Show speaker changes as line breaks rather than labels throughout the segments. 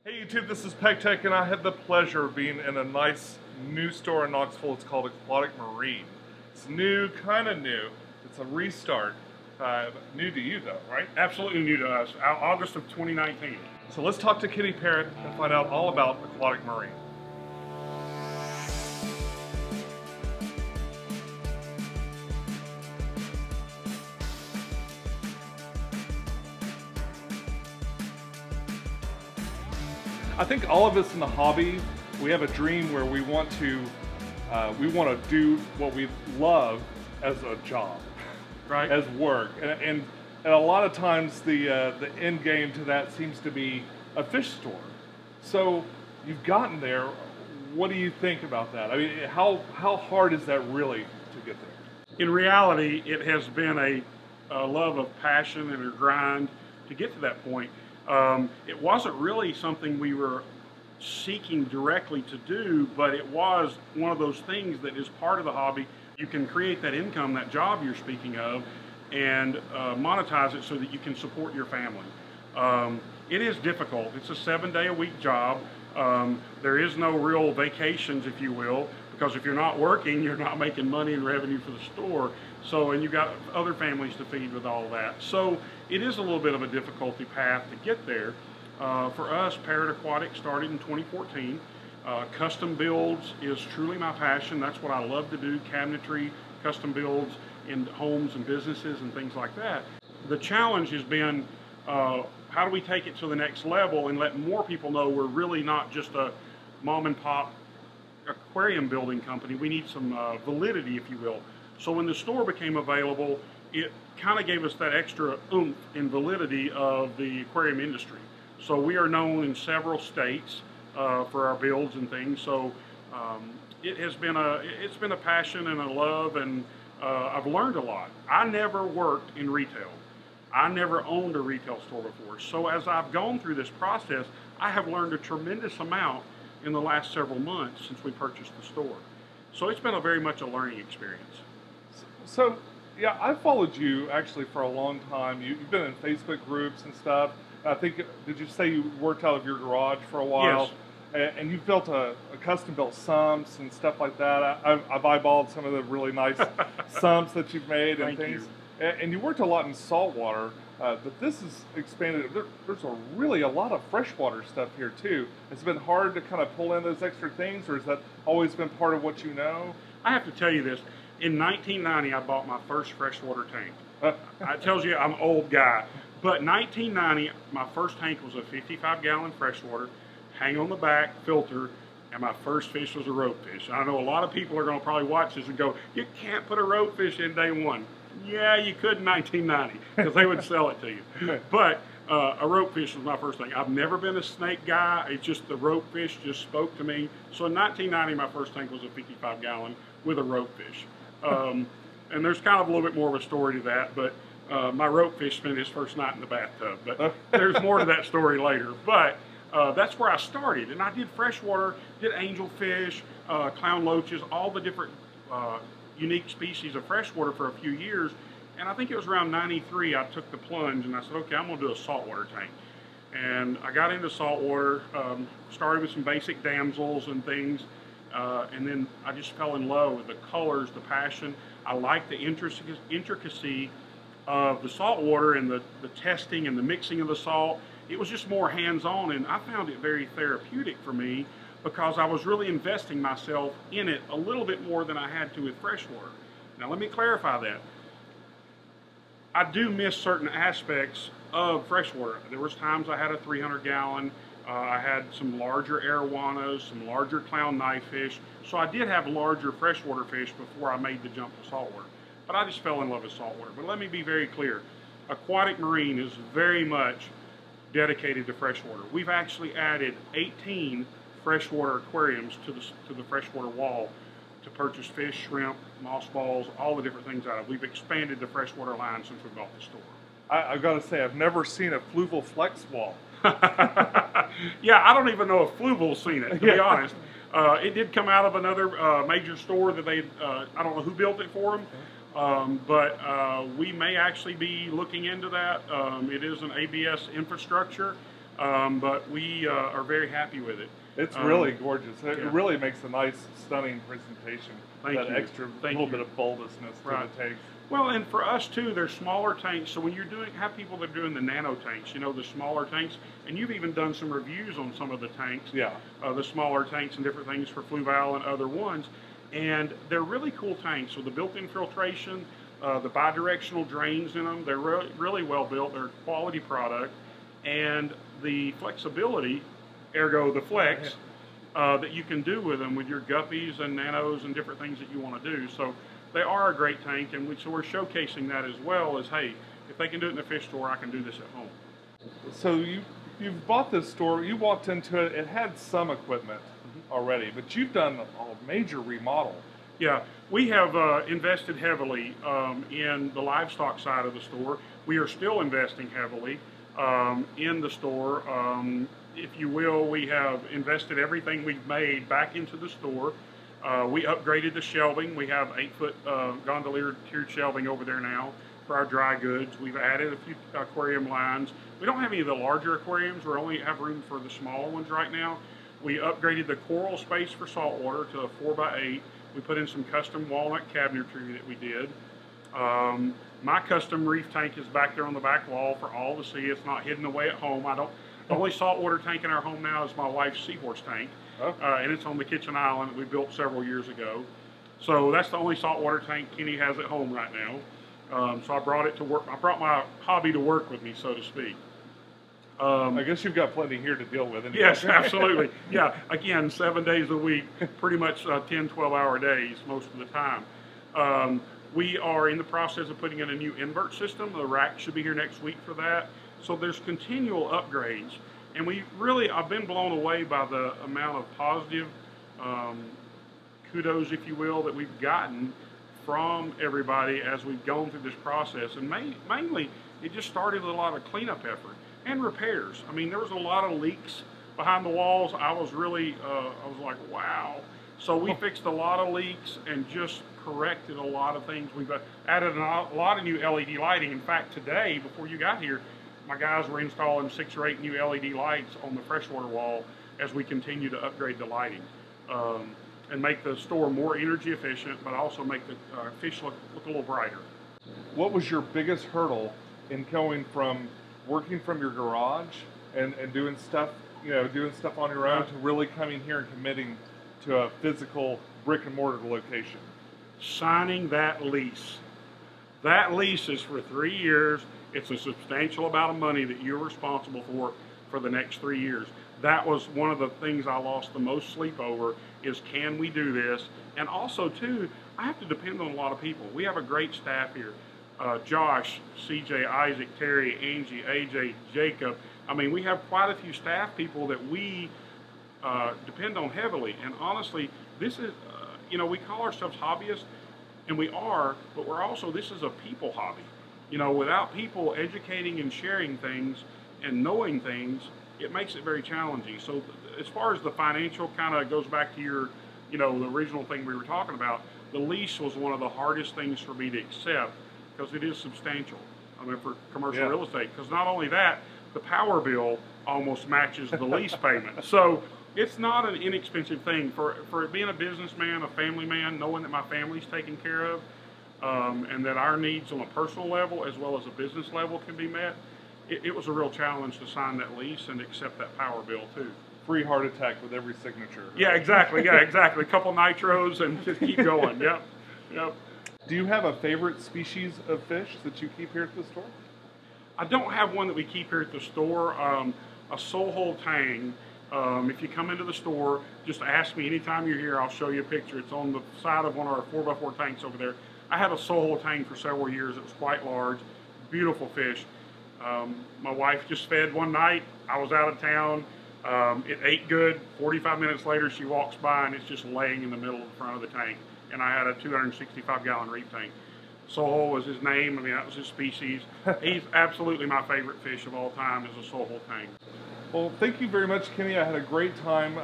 Hey YouTube, this is Pecktec, and I had the pleasure of being in a nice new store in Knoxville. It's called Aquatic Marine. It's new, kind of new. It's a restart. New to you though, right?
Absolutely new to us, August of 2019.
So let's talk to Kitty Parrott and find out all about Aquatic Marine. I think all of us in the hobby, we have a dream where we want to do what we love as a job,
Right.
as work, and a lot of times the end game to that seems to be a fish store. So you've gotten there. What do you think about that? I mean, how hard is that really to get there?
In reality, it has been a love of passion and a grind to get to that point. It wasn't really something we were seeking directly to do, but it was one of those things that is part of the hobby. You can create that income, that job you're speaking of, and monetize it so that you can support your family. It is difficult. It's a 7-day-a-week job. There is no real vacations, if you will, because if you're not working, you're not making money and revenue for the store. So, and you've got other families to feed with all that. So it is a little bit of a difficulty path to get there. For us, Parrott Aquatic started in 2014. Custom builds is truly my passion. That's what I love to do, cabinetry, custom builds in homes and businesses and things like that. The challenge has been, how do we take it to the next level and let more people know we're really not just a mom and pop aquarium building company. We need some validity, if you will. So when the store became available, it kind of gave us that extra oomph and validity of the aquarium industry. So we are known in several states for our builds and things. So it has been it's been a passion and a love, and I've learned a lot. I never worked in retail. I never owned a retail store before. So as I've gone through this process, I have learned a tremendous amount in the last several months since we purchased the store. So it's been very much a learning experience.
So, yeah, I followed you actually for a long time. You've been in Facebook groups and stuff. I think, did you say you worked out of your garage for a while?
Yes.
And you've built a custom-built sumps and stuff like that. I've eyeballed some of the really nice sumps that you've made and
Thank
things.
you.
And you worked a lot in saltwater, but this is expanded. There's really a lot of freshwater stuff here too. It's been hard to kind of pull in those extra things, or has that always been part of what you know?
I have to tell you this. In 1990, I bought my first freshwater tank. It tells you I'm an old guy. But 1990, my first tank was a 55-gallon freshwater, hang on the back, filter, and my first fish was a ropefish. I know a lot of people are going to probably watch this and go, you can't put a ropefish in day one. Yeah, you could in 1990, because they would sell it to you. But a ropefish was my first thing. I've never been a snake guy. It's just the ropefish just spoke to me. So in 1990, my first tank was a 55-gallon with a ropefish. And there's kind of a little bit more of a story to that, but my ropefish spent his first night in the bathtub. But there's more to that story later. But that's where I started. And I did freshwater, did angelfish, clown loaches, all the different unique species of freshwater for a few years. And I think it was around 93 I took the plunge and I said, okay, I'm going to do a saltwater tank. And I got into saltwater, started with some basic damsels and things. And then I just fell in love with the colors, the passion. I like the intricacy of the salt water and the testing and the mixing of the salt. It was just more hands-on, and I found it very therapeutic for me because I was really investing myself in it a little bit more than I had to with freshwater. Now let me clarify that. I do miss certain aspects of freshwater. There was times I had a 300-gallon. I had some larger arowanas, some larger clown knifefish. So I did have larger freshwater fish before I made the jump to saltwater. But I just fell in love with saltwater. But let me be very clear. Aquatic Marine is very much dedicated to freshwater. We've actually added 18 freshwater aquariums to the freshwater wall to purchase fish, shrimp, mossballs, all the different things out of it. We've expanded the freshwater line since we bought the store.
I've got to say, I've never seen a fluval flex wall.
Yeah, I don't even know if Fluval's seen it, to be honest. It did come out of another major store that they, I don't know who built it for them, but we may actually be looking into that. It is an ABS infrastructure. but we are very happy with it.
It's really gorgeous. It
yeah.
really makes a nice, stunning presentation.
Thank
that
you.
extra little bit of bulbousness to the tanks.
Well, and for us too, there's smaller tanks. So when you're have people that are doing the nano tanks, you know, the smaller tanks, and you've even done some reviews on some of the tanks.
Yeah.
The smaller tanks and different things for Fluval and other ones, and they're really cool tanks. So the built-in filtration, the bi-directional drains in them, they're really well built. They're a quality product, and the flexibility, ergo the flex, that you can do with them with your guppies and nanos and different things that you want to do. So they are a great tank, and so we're showcasing that as well as, hey, if they can do it in the fish store, I can do this at home.
So you've bought this store, you walked into it, it had some equipment already, but you've done a major remodel.
Yeah, we have invested heavily in the livestock side of the store. We are still investing heavily in the store. If you will, we have invested everything we've made back into the store. We upgraded the shelving. We have 8-foot gondolier tiered shelving over there now for our dry goods. We've added a few aquarium lines. We don't have any of the larger aquariums. We only have room for the smaller ones right now. We upgraded the coral space for saltwater to a 4x8. We put in some custom walnut cabinetry that we did. My custom reef tank is back there on the back wall for all to see. It's not hidden away at home. The only saltwater tank in our home now is my wife's seahorse tank. And it's on the kitchen island that we built several years ago. So that's the only saltwater tank Kenny has at home right now. So I brought it to work. I brought my hobby to work with me, so to speak.
I guess you've got plenty here to deal with. Anyway.
Yes, absolutely. Yeah, again, 7 days a week, pretty much 10, 12-hour days most of the time. We are in the process of putting in a new invert system. The rack should be here next week for that. So there's continual upgrades. And I've been blown away by the amount of positive kudos, if you will, that we've gotten from everybody as we've gone through this process. And mainly, it just started with a lot of cleanup effort and repairs. I mean, there was a lot of leaks behind the walls. I was like, wow. So we fixed a lot of leaks and just corrected a lot of things. We've added a lot of new LED lighting. In fact, today, before you got here, my guys were installing 6 or 8 new LED lights on the freshwater wall as we continue to upgrade the lighting and make the store more energy efficient, but also make the fish look a little brighter.
What was your biggest hurdle in going from working from your garage and doing stuff on your own to really coming here and committing to a physical brick and mortar location?
Signing that lease. That lease is for 3 years. It's a substantial amount of money that you're responsible for the next 3 years. That was one of the things I lost the most sleep over, is can we do this? And also too, I have to depend on a lot of people. We have a great staff here. Josh, CJ, Isaac, Terry, Angie, AJ, Jacob. I mean, we have quite a few staff people that we depend on heavily. And honestly, this is, we call ourselves hobbyists, and we are, but this is a people hobby. Without people educating and sharing things and knowing things, it makes it very challenging. So as far as the financial kind of goes back to your, the original thing we were talking about, the lease was one of the hardest things for me to accept because it is substantial. I mean, for commercial real estate, because not only that, the power bill almost matches the lease payment. So it's not an inexpensive thing for being a businessman, a family man, knowing that my family's taken care of, and that our needs on a personal level as well as a business level can be met. It was a real challenge to sign that lease and accept that power bill too.
Free heart attack with every signature.
Yeah, exactly. Yeah, exactly. A couple nitros and just keep going. Yep.
Do you have a favorite species of fish that you keep here at the store?
I don't have one that we keep here at the store. A soul hole tang. If you come into the store, just ask me anytime you're here. I'll show you a picture. It's on the side of one of our 4x4 tanks over there. I had a soul hole tang for several years. It was quite large, beautiful fish. My wife just fed one night. I was out of town. It ate good. 45 minutes later, she walks by and it's just laying in the middle of the front of the tank. And I had a 265-gallon reef tank. Soul hole was his name. I mean, that was his species. He's absolutely my favorite fish of all time, is a soul hole tang.
Well, thank you very much, Kenny. I had a great time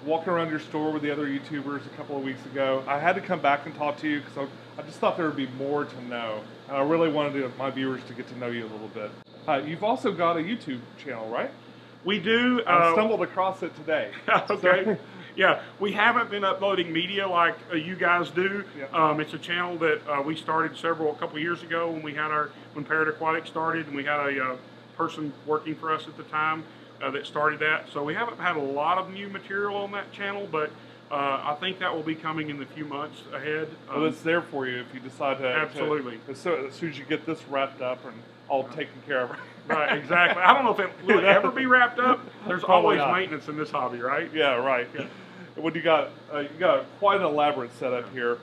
walking around your store with the other YouTubers a couple of weeks ago. I had to come back and talk to you because I just thought there would be more to know. I really wanted my viewers to get to know you a little bit. You've also got a YouTube channel, right?
We do.
I stumbled across it today.
Okay.
So.
Yeah, we haven't been uploading media like you guys do.
Yeah.
It's a channel that we started a couple years ago when when Parrot Aquatic started, and we had a person working for us at the time that started that. So we haven't had a lot of new material on that channel, but I think that will be coming in the few months ahead.
Well, it's there for you if you decide to.
Absolutely.
As soon as you get this wrapped up and all taken care of.
Right, exactly. I don't know if it will ever be wrapped up. There's always maintenance in this hobby, right?
Yeah, right. Yeah. What you got quite an elaborate setup here.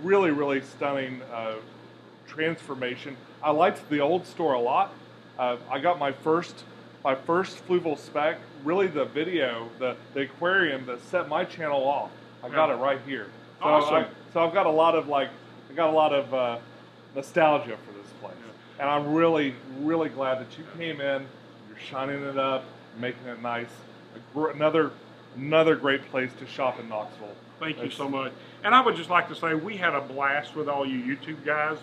Really, really stunning transformation. I liked the old store a lot. I got my first fluval spec. Really, the video, the aquarium that set my channel off. I got it right here. So
awesome.
So I've got a lot of nostalgia for this place, and I'm really, really glad that you came in. You're shining it up, making it nice. Another great place to shop in Knoxville.
Thank you so much. And I would just like to say we had a blast with all you YouTube guys,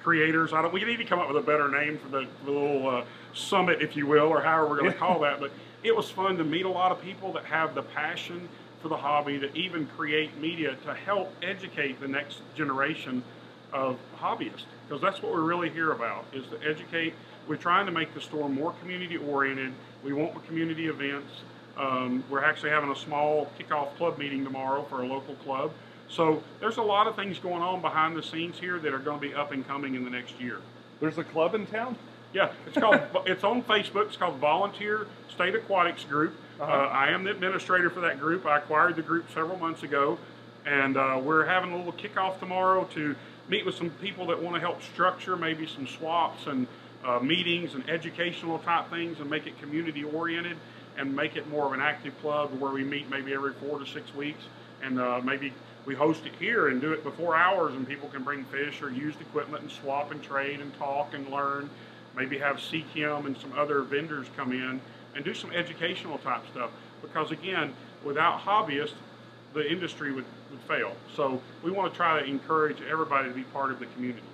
creators. We need to come up with a better name for the little summit, if you will, or however we're going to call that. But it was fun to meet a lot of people that have the passion for the hobby, to even create media to help educate the next generation of hobbyists. Because that's what we're really here about, is to educate. We're trying to make the store more community oriented. We want the community events. We're actually having a small kickoff club meeting tomorrow for a local club. So there's a lot of things going on behind the scenes here that are going to be up and coming in the next year.
There's a club in town?
Yeah, it's on Facebook. It's called Volunteer State Aquatics Group. I am the administrator for that group. I acquired the group several months ago, and we're having a little kickoff tomorrow to meet with some people that want to help structure maybe some swaps and meetings and educational type things, and make it community oriented, and make it more of an active club where we meet maybe every 4 to 6 weeks, and maybe we host it here and do it before hours, and people can bring fish or used equipment and swap and trade and talk and learn. Maybe have CChem and some other vendors come in and do some educational type stuff, because again, without hobbyists, the industry would fail. So we want to try to encourage everybody to be part of the community.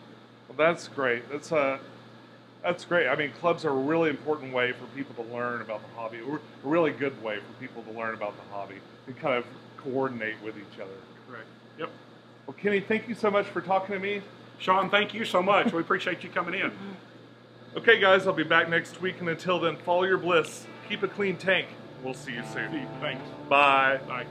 Well, that's great. That's great. I mean, clubs are a really important way for people to learn about the hobby. A really good way for people to learn about the hobby and kind of coordinate with each other.
Correct. Yep.
Well, Kenny, thank you so much for talking to me.
Sean, thank you so much. We appreciate you coming in.
Okay, guys, I'll be back next week, and until then, follow your bliss. Keep a clean tank. We'll see you soon.
Thanks.
Bye.
Bye.